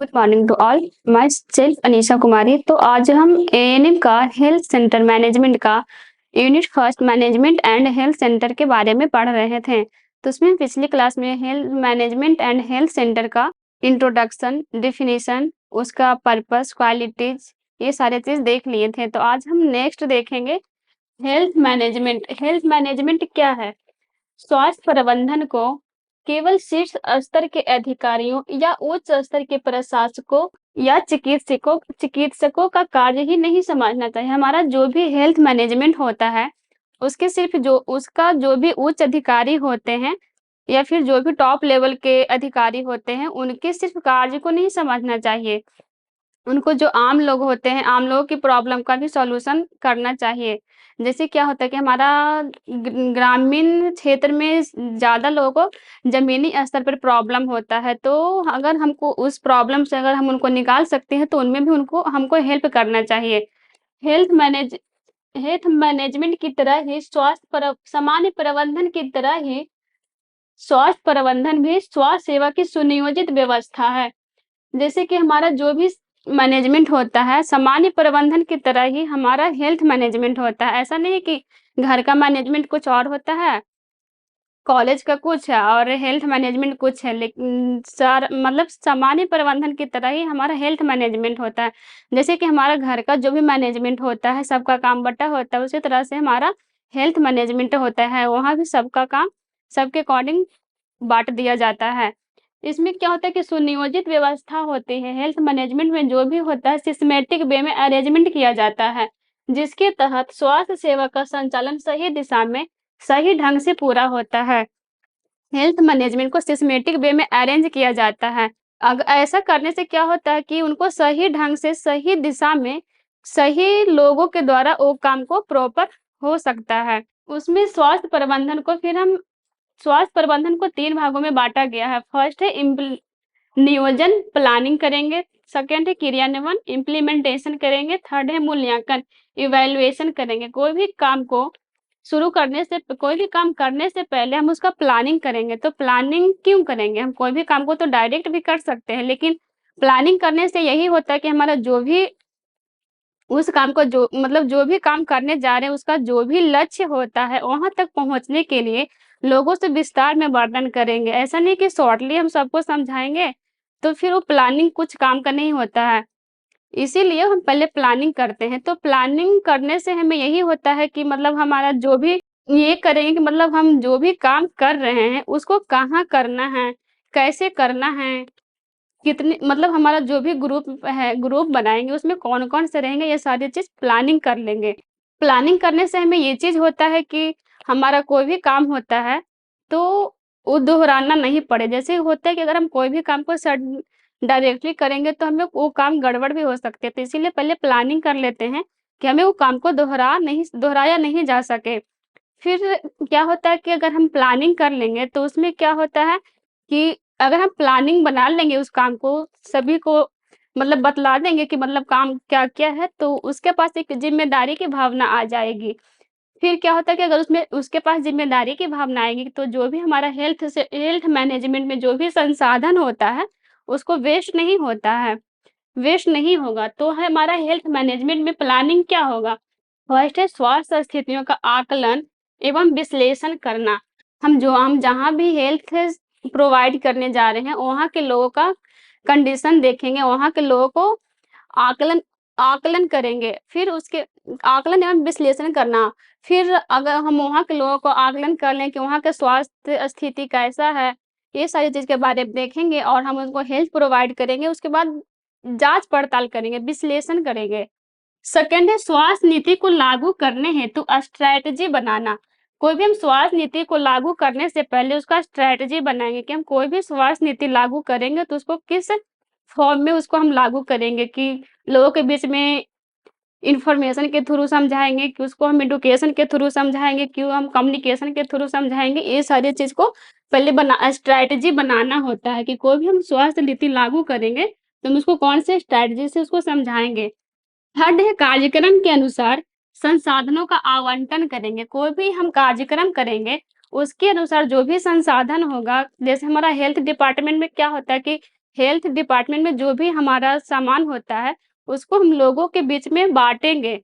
Good morning to all. My self Anisha Kumari. तो आज हम एएनएम का हेल्थ सेंटर मैनेजमेंट का unit first management and health centre के बारे में पढ़ रहे थे। तो उसमें पिछली क्लास में health management and health centre का इंट्रोडक्शन, डिफिनीशन, उसका पर्पस, क्वालिटीज, ये सारे चीज देख लिए थे। तो आज हम नेक्स्ट देखेंगे हेल्थ मैनेजमेंट। हेल्थ मैनेजमेंट क्या है? स्वास्थ्य प्रबंधन को केवल शीर्ष स्तर के अधिकारियों या उच्च स्तर के प्रशासकों या चिकित्सकों का कार्य ही नहीं समझना चाहिए। हमारा जो भी हेल्थ मैनेजमेंट होता है उसके सिर्फ उसका जो भी उच्च अधिकारी होते हैं या फिर जो भी टॉप लेवल के अधिकारी होते हैं उनके सिर्फ कार्य को नहीं समझना चाहिए। उनको जो आम लोग होते हैं, आम लोगों की प्रॉब्लम का भी सॉल्यूशन करना चाहिए। जैसे क्या होता है कि हमारा ग्रामीण क्षेत्र में ज़्यादा लोगों को ज़मीनी स्तर पर प्रॉब्लम होता है, तो अगर हमको उस प्रॉब्लम से अगर हम उनको निकाल सकते हैं, तो उनमें भी उनको हमको हेल्प करना चाहिए। हेल्थ मैनेज हेल्थ मैनेजमेंट की तरह ही सामान्य प्रबंधन की तरह ही स्वास्थ्य प्रबंधन भी स्वास्थ्य सेवा की सुनियोजित व्यवस्था है। जैसे कि हमारा जो भी मैनेजमेंट होता है, सामान्य प्रबंधन की तरह ही हमारा हेल्थ मैनेजमेंट होता है। ऐसा नहीं है कि घर का मैनेजमेंट कुछ और होता है, कॉलेज का कुछ है और हेल्थ मैनेजमेंट कुछ है, लेकिन मतलब सामान्य प्रबंधन की तरह ही हमारा हेल्थ मैनेजमेंट होता है। जैसे कि हमारा घर का जो भी मैनेजमेंट होता है, सबका काम बँटा होता है, उसी तरह से हमारा हेल्थ मैनेजमेंट होता है। वहाँ भी सबका काम सबके अकॉर्डिंग बाँट दिया जाता है। इसमें क्या होता है कि सुनियोजित व्यवस्था होती है। हेल्थ मैनेजमेंट में जो भी होता है सिस्टमैटिक वे में अरेंजमेंट किया जाता है, जिसके तहत स्वास्थ्य सेवा का संचालन सही दिशा में सही ढंग से पूरा होता है। हेल्थ मैनेजमेंट को सिस्टमैटिक वे में अरेंज किया जाता है। ऐसा करने से क्या होता है कि उनको सही ढंग से सही दिशा में सही लोगों के द्वारा वो काम को प्रॉपर हो सकता है। उसमें स्वास्थ्य प्रबंधन को 3 भागों में बाँटा गया है। फर्स्ट है नियोजन, प्लानिंग करेंगे। सेकंड है क्रियान्वयन, इम्प्लीमेंटेशन करेंगे। थर्ड है मूल्यांकन, इवैल्यूएशन करेंगे। कोई भी काम करने से पहले हम उसका प्लानिंग करेंगे। तो प्लानिंग क्यों करेंगे? हम कोई भी काम को तो डायरेक्ट भी कर सकते हैं, लेकिन प्लानिंग करने से यही होता है कि हमारा जो भी उस काम को जो भी काम करने जा रहे हैं, उसका जो भी लक्ष्य होता है, वहाँ तक पहुँचने के लिए लोगों से विस्तार में वर्णन करेंगे। ऐसा नहीं कि शॉर्टली हम सबको समझाएँगे, तो फिर वो प्लानिंग कुछ काम का नहीं होता है। इसीलिए हम पहले प्लानिंग करते हैं। तो प्लानिंग करने से हमें यही होता है कि मतलब हमारा जो भी ये करेंगे कि मतलब हम जो भी काम कर रहे हैं, उसको कहाँ करना है, कैसे करना है, कितने मतलब हमारा जो भी ग्रुप है, ग्रुप बनाएँगे उसमें कौन-कौन से रहेंगे, ये सारी चीज़ प्लानिंग कर लेंगे। प्लानिंग करने से हमें ये चीज़ होता है कि हमारा कोई भी काम होता है, तो वो दोहराना नहीं पड़े। जैसे होता है कि अगर हम कोई भी काम को डायरेक्टली करेंगे तो हमें वो काम गड़बड़ भी हो सकते हैं। तो इसीलिए पहले प्लानिंग कर लेते हैं कि हमें वो काम को दोहराया नहीं जा सके। फिर क्या होता है कि अगर हम प्लानिंग कर लेंगे तो उसमें क्या होता है कि अगर हम प्लानिंग बना लेंगे उस काम को सभी को मतलब बतला देंगे कि मतलब काम क्या-क्या है, तो उसके पास एक ज़िम्मेदारी की भावना आ जाएगी। फिर क्या होता है कि अगर उसमें उसके पास ज़िम्मेदारी की भावना आएगी तो जो भी हमारा हेल्थ मैनेजमेंट में जो भी संसाधन होता है, उसको वेस्ट नहीं होगा। तो हमारा हेल्थ मैनेजमेंट में प्लानिंग क्या होगा? फर्स्ट है स्वास्थ्य स्थितियों का आकलन एवं विश्लेषण करना। हम जहाँ भी हेल्थ प्रोवाइड करने जा रहे हैं, वहाँ के लोगों का कंडीशन देखेंगे, वहाँ के लोगों को आकलन आकलन करेंगे। फिर उसके आकलन एवं विश्लेषण करना। फिर अगर हम वहाँ के लोगों को आकलन कर लें कि वहाँ का स्वास्थ्य स्थिति कैसा है, ये सारी चीज़ के बारे में देखेंगे और हम उनको हेल्थ प्रोवाइड करेंगे। उसके बाद जाँच-पड़ताल करेंगे, विश्लेषण करेंगे। सेकंड है स्वास्थ्य नीति को लागू करने हेतु स्ट्रैटेजी बनाना। कोई भी हम स्वास्थ्य नीति को लागू करने से पहले उसका स्ट्रैटेजी बनाएँगे कि हम कोई भी स्वास्थ्य नीति लागू करेंगे तो उसको किस फॉर्म में उसको हम लागू करेंगे कि लोगों के बीच में इन्फॉर्मेशन के थ्रू समझाएँगे, कि उसको हम एडुकेशन के थ्रू समझाएँगे, क्यों हम कम्युनिकेशन के थ्रू समझाएँगे। ये सारी चीज़ को पहले स्ट्रैटेजी बनाना होता है कि कोई भी हम स्वास्थ्य नीति लागू करेंगे, तो हम उसको कौन से स्ट्रैटेजी से उसको समझाएँगे। थर्ड है कार्यक्रम के अनुसार संसाधनों का आवंटन करेंगे। कोई भी हम कार्यक्रम करेंगे, उसके अनुसार जो भी संसाधन होगा, जैसे हमारा हेल्थ डिपार्टमेंट में क्या होता है कि हेल्थ डिपार्टमेंट में जो भी हमारा सामान होता है उसको हम लोगों के बीच में बांटेंगे।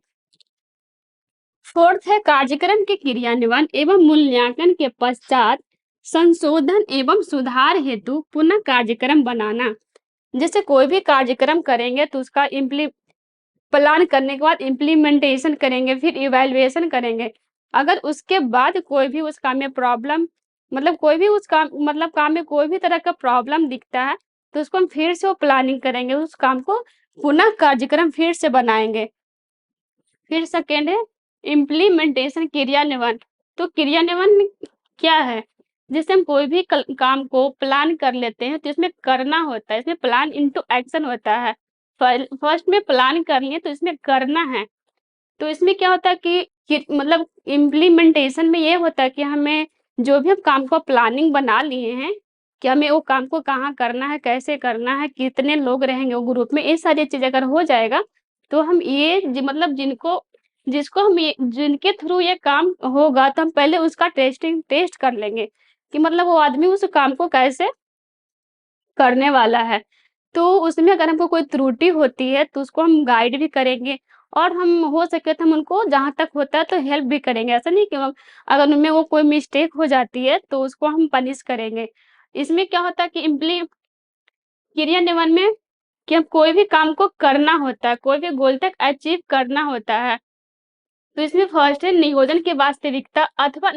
फोर्थ है कार्यक्रम के क्रियान्वयन एवं मूल्यांकन के पश्चात संशोधन एवं सुधार हेतु पुनः कार्यक्रम बनाना। जैसे कोई भी कार्यक्रम करेंगे तो उसका प्लान करने के बाद इम्प्लीमेंटेशन करेंगे, फिर इवैल्यूएशन करेंगे। अगर उसके बाद कोई भी उस काम में प्रॉब्लम मतलब कोई भी उस काम मतलब काम में कोई भी तरह का प्रॉब्लम दिखता है, तो उसको हम फिर से वो प्लानिंग करेंगे, उस काम को पुनः कार्यक्रम फिर से बनाएँगे। फिर सेकेंड है इम्प्लीमेंटेशन क्रियान्वयन। तो क्रियान्वयन क्या है? जैसे हम कोई भी काम को प्लान कर लेते हैं तो इसमें करना होता है, इसमें प्लान इनटू एक्शन होता है। फर्स्ट में प्लान कर लिए तो इसमें करना है। तो इसमें क्या होता है कि मतलब इम्प्लीमेंटेशन में ये होता है कि हमें जो भी हम काम को प्लानिंग बना लिए हैं कि हमें वो काम को कहाँ करना है, कैसे करना है, कितने लोग रहेंगे वो ग्रुप में, ये सारी चीज़ अगर हो जाएगा तो हम ये मतलब जिसको हम ये जिनके थ्रू ये काम होगा तो हम पहले उसका टेस्ट कर लेंगे कि मतलब वो आदमी उस काम को कैसे करने वाला है। तो उसमें अगर हमको कोई त्रुटि होती है तो उसको हम गाइड भी करेंगे और हम हो सके तो हम उनको जहाँ तक होता है तो हेल्प भी करेंगे। ऐसा नहीं कि अगर उनमें वो कोई मिस्टेक हो जाती है तो उसको हम पनिश करेंगे। इसमें क्या होता है कि क्रियान्वयन में कि हम कोई भी काम को करना होता है, कोई भी गोल तक अचीव करना होता है। तो इसमें फर्स्ट है नियोजन की वास्तविकता अथवा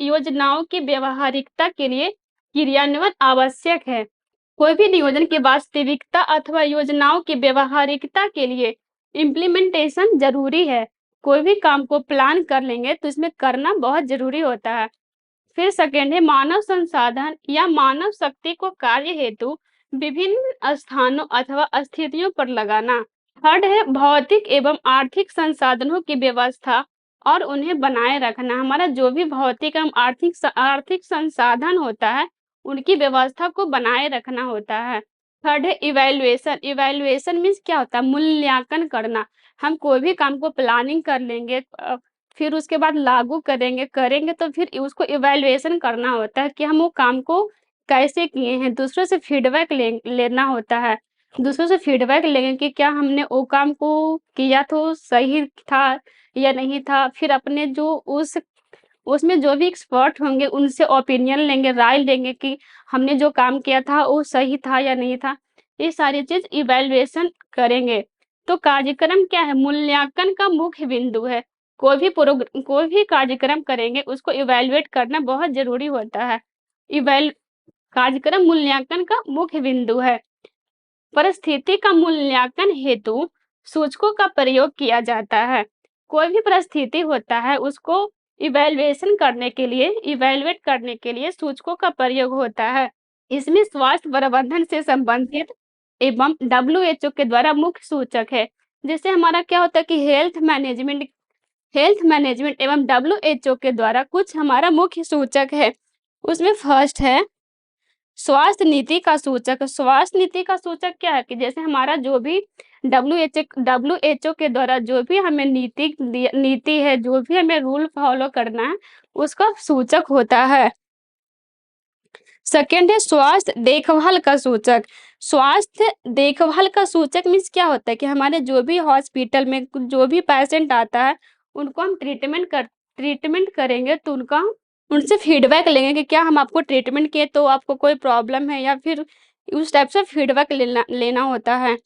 योजनाओं की व्यवहारिकता के लिए क्रियान्वयन आवश्यक है। कोई भी नियोजन की वास्तविकता अथवा योजनाओं की व्यवहारिकता के लिए इम्प्लीमेंटेशन जरूरी है। कोई भी काम को प्लान कर लेंगे तो इसमें करना बहुत जरूरी होता है। फिर सेकेंड है मानव संसाधन या मानव शक्ति को कार्य हेतु विभिन्न स्थानों अथवा स्थितियों पर लगाना। थर्ड है भौतिक एवं आर्थिक संसाधनों की व्यवस्था और उन्हें बनाए रखना। हमारा जो भी भौतिक एवं आर्थिक संसाधन होता है उनकी व्यवस्था को बनाए रखना होता है। थर्ड है इवैल्यूएशन। इवैल्यूएशन मीन्स क्या होता है? मूल्यांकन करना। हम कोई भी काम को प्लानिंग कर लेंगे, फिर उसके बाद लागू करेंगे तो फिर उसको इवैल्यूएशन करना होता है कि हम वो काम को कैसे किए हैं। दूसरों से फीडबैक लेना होता है। दूसरों से फीडबैक लेंगे कि क्या हमने वो काम को किया तो सही था या नहीं था। फिर अपने जो उसमें जो भी एक्सपर्ट होंगे उनसे ओपिनियन लेंगे, राय लेंगे कि हमने जो काम किया था वो सही था या नहीं था। ये सारी चीज़ इवैल्यूएशन करेंगे। तो कार्यक्रम क्या है? मूल्यांकन का मुख्य बिंदु है। कोई भी कार्यक्रम करेंगे उसको इवैल्यूएट करना बहुत ज़रूरी होता है। इवैल कार्यक्रम मूल्यांकन का मुख्य बिंदु है। परिस्थिति का मूल्यांकन हेतु सूचकों का प्रयोग किया जाता है। कोई भी परिस्थिति होता है उसको इवैल्यूएट करने के लिए सूचकों का प्रयोग होता है। इसमें स्वास्थ्य प्रबंधन से संबंधित एवं WHO के द्वारा मुख्य सूचक है। जैसे हमारा क्या होता है कि हेल्थ मैनेजमेंट एवं WHO के द्वारा कुछ हमारा मुख्य सूचक है। उसमें फर्स्ट है स्वास्थ्य नीति का सूचक। स्वास्थ्य नीति का सूचक क्या है कि जैसे हमारा जो भी WHO के द्वारा जो भी हमें नीति है, जो भी हमें रूल फॉलो करना है उसका सूचक होता है। सेकेंड है स्वास्थ्य देखभाल का सूचक। स्वास्थ्य देखभाल का सूचक मीन्स क्या होता है कि हमारे जो भी हॉस्पिटल में जो भी पेशेंट आता है उनको हम ट्रीटमेंट करेंगे तो उनसे फीडबैक लेंगे कि क्या हम आपको ट्रीटमेंट किए तो आपको कोई प्रॉब्लम है या फिर उस टाइप से फीडबैक लेना होता है।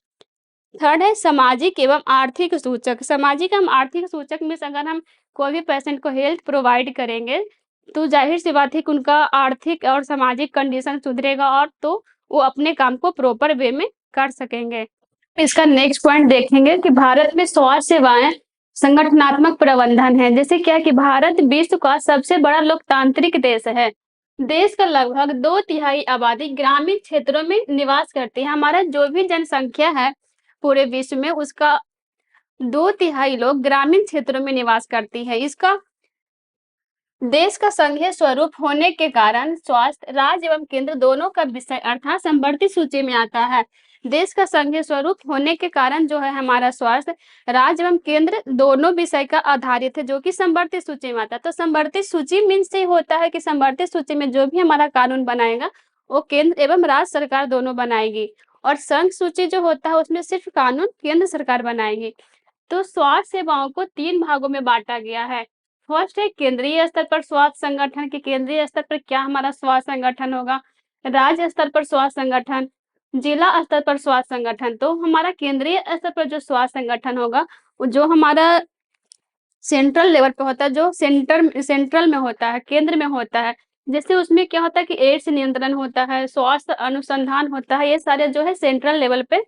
थर्ड है सामाजिक एवं आर्थिक सूचक। सामाजिक एवं आर्थिक सूचक में अगर हम कोई भी पेशेंट को हेल्थ प्रोवाइड करेंगे तो जाहिर सी बात है कि उनका आर्थिक और सामाजिक कंडीशन सुधरेगा और तो वो अपने काम को प्रॉपर वे में कर सकेंगे। इसका नेक्स्ट पॉइंट देखेंगे कि भारत में स्वास्थ्य सेवाएं संगठनात्मक प्रबंधन है। जैसे क्या कि भारत विश्व का सबसे बड़ा लोकतांत्रिक देश है। देश का लगभग 2/3 आबादी ग्रामीण क्षेत्रों में निवास करती है। हमारा जो भी जनसंख्या है पूरे विश्व में उसका 2/3 लोग ग्रामीण क्षेत्रों में निवास करती है। इसका देश का संघीय स्वरूप होने के कारण स्वास्थ्य राज्य एवं केंद्र दोनों का विषय अर्थात संवर्ती सूची में आता है। देश का संघीय स्वरूप होने के कारण जो है हमारा स्वास्थ्य राज्य एवं केंद्र दोनों विषय का आधारित है, जो कि संवर्ती सूची में आता है। तो संवर्ती सूची मीन्स से होता है कि संवर्ती सूची में जो भी हमारा कानून बनाएगा वो केंद्र एवं राज्य सरकार दोनों बनाएगी और संघ सूची जो होता है उसमें सिर्फ कानून केंद्र सरकार बनाएगी। तो स्वास्थ्य सेवाओं को 3 भागों में बाँटा गया है। फर्स्ट है केंद्रीय स्तर पर स्वास्थ्य संगठन, कि केंद्रीय स्तर पर क्या हमारा स्वास्थ्य संगठन होगा, राज्य स्तर पर स्वास्थ्य संगठन, जिला स्तर पर स्वास्थ्य संगठन। तो हमारा केंद्रीय स्तर पर जो स्वास्थ्य संगठन होगा, वो जो हमारा सेंट्रल लेवल पे होता है, जो सेंट्रल में होता है, केंद्र में होता है। जैसे उसमें क्या होता है कि एड्स नियंत्रण होता है, स्वास्थ्य अनुसंधान होता है, ये सारे जो है सेंट्रल लेवल पे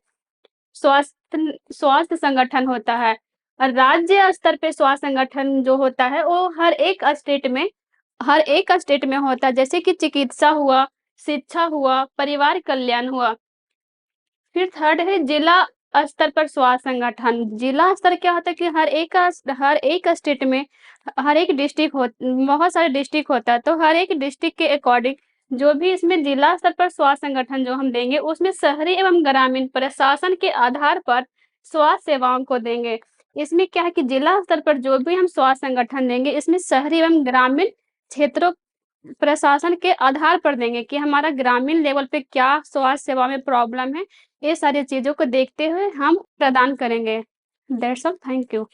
स्वास्थ्य संगठन होता है। और राज्य स्तर पे स्वास्थ्य संगठन जो होता है वो हर एक स्टेट में होता है, जैसे कि चिकित्सा हुआ, शिक्षा हुआ, परिवार कल्याण हुआ। फिर थर्ड है जिला स्तर पर स्वास्थ्य संगठन। जिला स्तर क्या होता है कि हर एक स्टेट में हर एक डिस्ट्रिक्ट हो बहुत सारे डिस्ट्रिक्ट होता है, तो हर एक डिस्ट्रिक्ट के अकॉर्डिंग जो भी इसमें जिला स्तर पर स्वास्थ्य संगठन जो हम देंगे, उसमें शहरी एवं ग्रामीण प्रशासन के आधार पर स्वास्थ्य सेवाओं को देंगे। इसमें क्या है कि जिला स्तर पर जो भी हम स्वास्थ्य संगठन देंगे, इसमें शहरी एवं ग्रामीण क्षेत्रों प्रशासन के आधार पर देंगे कि हमारा ग्रामीण लेवल पे क्या स्वास्थ्य सेवा में प्रॉब्लम है, ये सारी चीज़ों को देखते हुए हम प्रदान करेंगे। That's all, thank you.